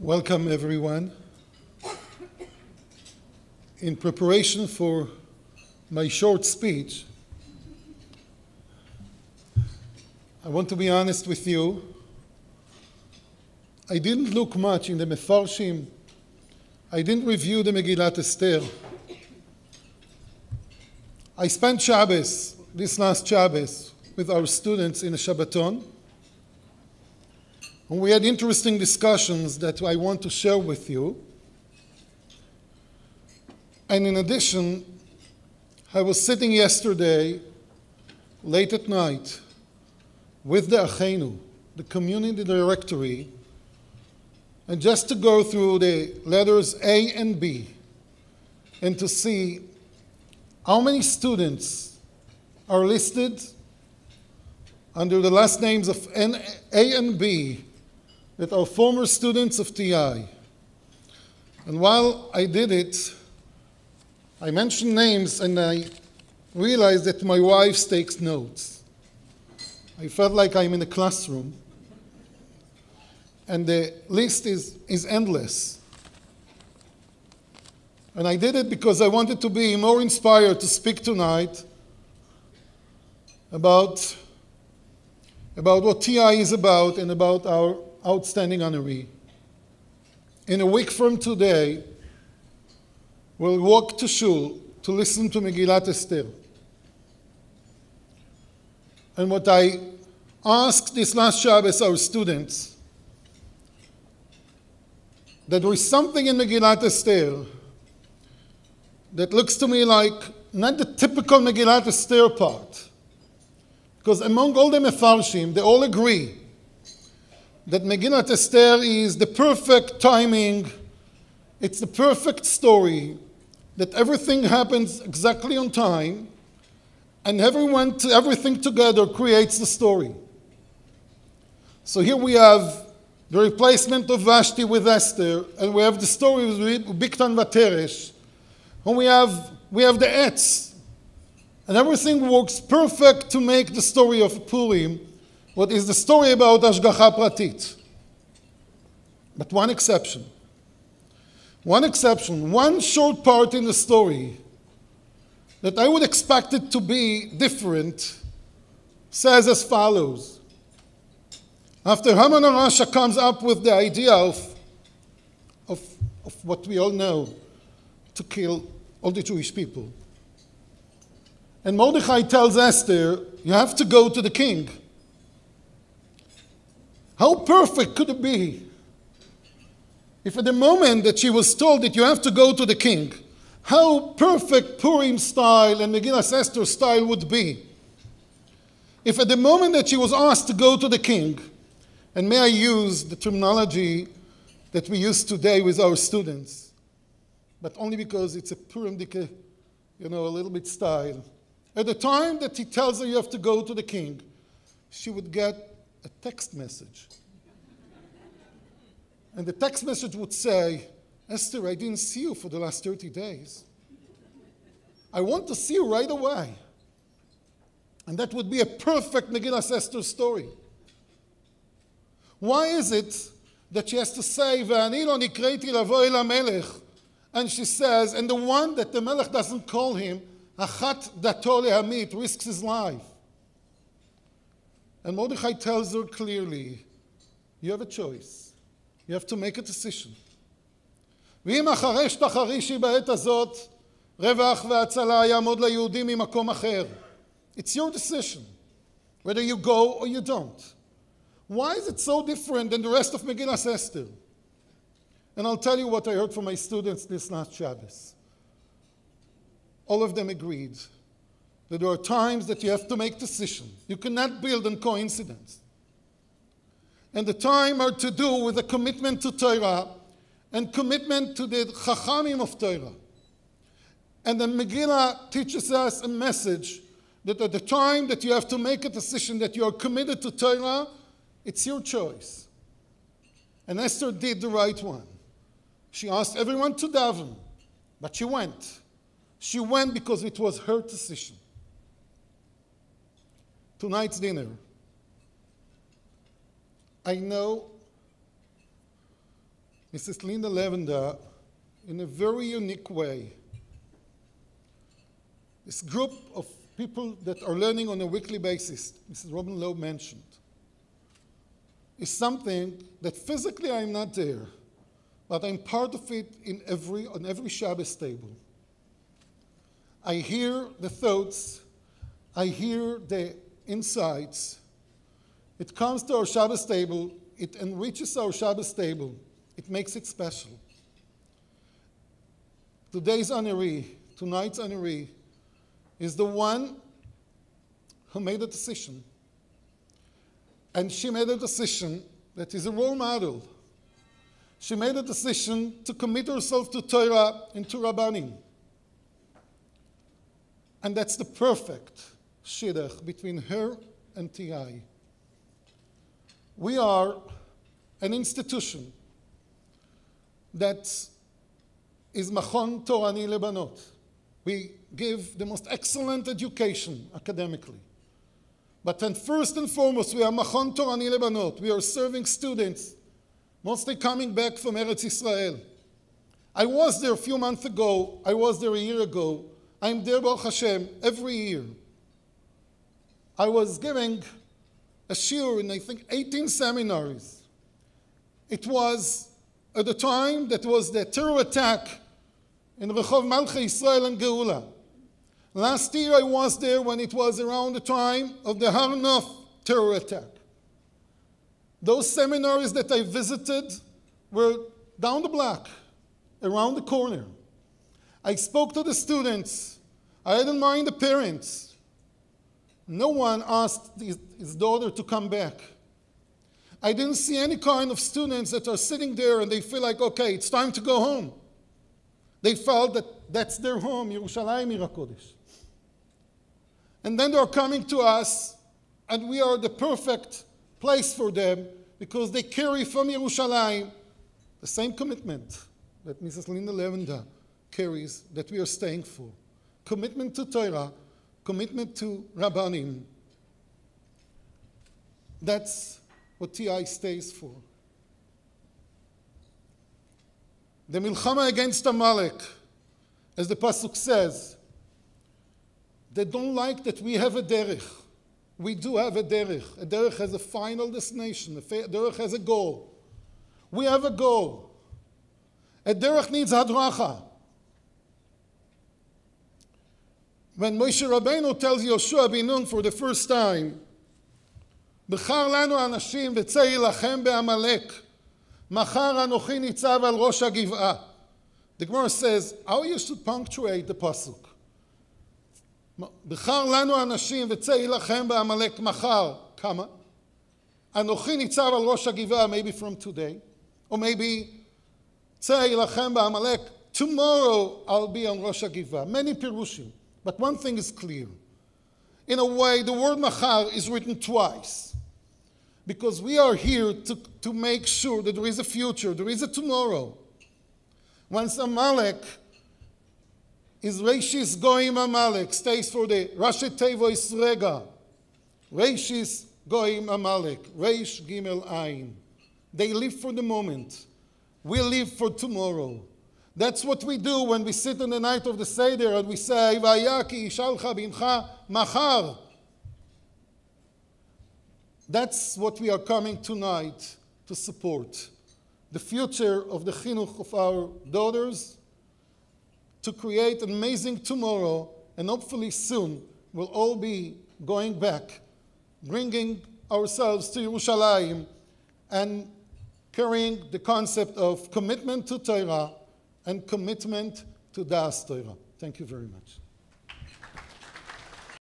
Welcome, everyone. In preparation for my short speech, I want to be honest with you. I didn't look much in the Mefarshim. I didn't review the Megillat Esther. I spent Shabbos, this last Shabbos, with our students in a Shabbaton. And we had interesting discussions that I want to share with you. And in addition, I was sitting yesterday, late at night, with the Achenu, the community directory, and just to go through the letters A and B, and to see how many students are listed under the last names of A and B that are former students of TI. And while I did it, I mentioned names and I realized that my wife takes notes. I felt like I'm in a classroom. And the list is endless. And I did it because I wanted to be more inspired to speak tonight about what TI is about and about our outstanding honoree. In a week from today, we'll walk to Shul to listen to Megillat Esther. And what I asked this last Shabbos our students, that there is something in Megillat Esther that looks to me like not the typical Megillat Esther part. Because among all the Mefarshim, they all agree that Megillat Esther is the perfect timing, it's the perfect story, that everything happens exactly on time, and everything together creates the story. So here we have the replacement of Vashti with Esther, and we have the story with Bigtan Vateresh, and we have the Etz, and everything works perfect to make the story of Purim what is the story about Hashgacha Pratit. But one exception, one short part in the story that I would expect it to be different, says as follows. After Haman and Rasha comes up with the idea of what we all know, to kill all the Jewish people. And Mordechai tells Esther, you have to go to the king. How perfect could it be if at the moment that she was told that you have to go to the king, how perfect Purim style and Megillat Esther style would be if at the moment that she was asked to go to the king, and may I use the terminology that we use today with our students, but only because it's a Purim, a little bit style. At the time that he tells her you have to go to the king, she would get a text message. And the text message would say, Esther, I didn't see you for the last 30 days. I want to see you right away. And that would be a perfect Megillat Esther story. Why is it that she has to say, Ve'ani lo nikreti lavo el hamelech, and she says, and the one that the Melech doesn't call him, Achat dato lehamit, risks his life. And Mordechai tells her clearly, you have a choice. You have to make a decision. ואם אחרי שתחרישי בעת הזאת, רווח והצלה יעמוד ליהודים ממקום אחר. It's your decision, whether you go or you don't. Why is it so different than the rest of Megillat Esther? And I'll tell you what I heard from my students this last Shabbos. All of them agreed that there are times that you have to make decisions. You cannot build on coincidence. And the time are to do with a commitment to Torah and commitment to the Chachamim of Torah. And the Megillah teaches us a message that at the time that you have to make a decision that you are committed to Torah, it's your choice. And Esther did the right one. She asked everyone to daven, but she went. She went because it was her decision. Tonight's dinner, I know Mrs. Linda Lavender, in a very unique way, this group of people that are learning on a weekly basis, Mrs. Robin Lowe mentioned, is something that physically I'm not there, but I'm part of it on every Shabbos table. I hear the thoughts, I hear the insights. It comes to our Shabbos table, it enriches our Shabbos table, it makes it special. Today's honoree, tonight's honoree, is the one who made a decision. And she made a decision that is a role model. She made a decision to commit herself to Torah and to Rabbanim. And that's the perfect shidduch between her and TI. We are an institution that is Machon Torani Lebanot. We give the most excellent education academically. But then first and foremost, we are Machon Torani Lebanot. We are serving students, mostly coming back from Eretz Israel. I was there a few months ago. I was there a year ago. I'm there, Baruch Hashem, every year. I was giving a shiur in, I think, 18 seminaries. It was at the time that was the terror attack in Rehov Malchei Israel and Geula. Last year I was there when it was around the time of the Har Nof terror attack. Those seminaries that I visited were down the block, around the corner. I spoke to the students. I didn't mind the parents. No one asked his daughter to come back. I didn't see any kind of students that are sitting there and they feel like, okay, it's time to go home. They felt that that's their home, Yerushalayim Ir HaKodesh. And then they're coming to us, and we are the perfect place for them because they carry from Yerushalayim the same commitment that Mrs. Linda Lavender carries, that we are staying for. Commitment to Torah, commitment to Rabbanim. That's what TI stays for. The Milchama against Amalek, as the Pasuk says, they don't like that we have a derech. We do have a derech. A derech has a final destination. A derech has a goal. We have a goal. A derech needs hadracha. When Moshe Rabbeinu tells Yoshua bin Nun for the first time, בחר לנו אנשים וצא יילחם בעמלק, מחר אנוכי ניצב על ראש הגבעה. The Gemara says, how you should punctuate the pasuk. בחר לנו אנשים וצא יילחם בעמלק מחר, כמה? אנוכי ניצב על ראש הגבעה, maybe from today, or maybe צא יילחם בעמלק, tomorrow I'll be on ראש הגבעה. Many pirushim. But one thing is clear. In a way, the word machar is written twice. Because we are here to make sure that there is a future, there is a tomorrow. Once Amalek is Reishis Goim Amalek, stays for the Rashi Tevo Isrega. Reishis Goim Amalek, Reish Gimel Ayin. They live for the moment. We live for tomorrow. That's what we do when we sit on the night of the Seder and we say, Vaya ki ishalcha bimcha machar. That's what we are coming tonight to support. The future of the chinuch of our daughters, to create an amazing tomorrow, and hopefully soon we'll all be going back, bringing ourselves to Yerushalayim and carrying the concept of commitment to Torah and commitment to Das Torah. Thank you very much.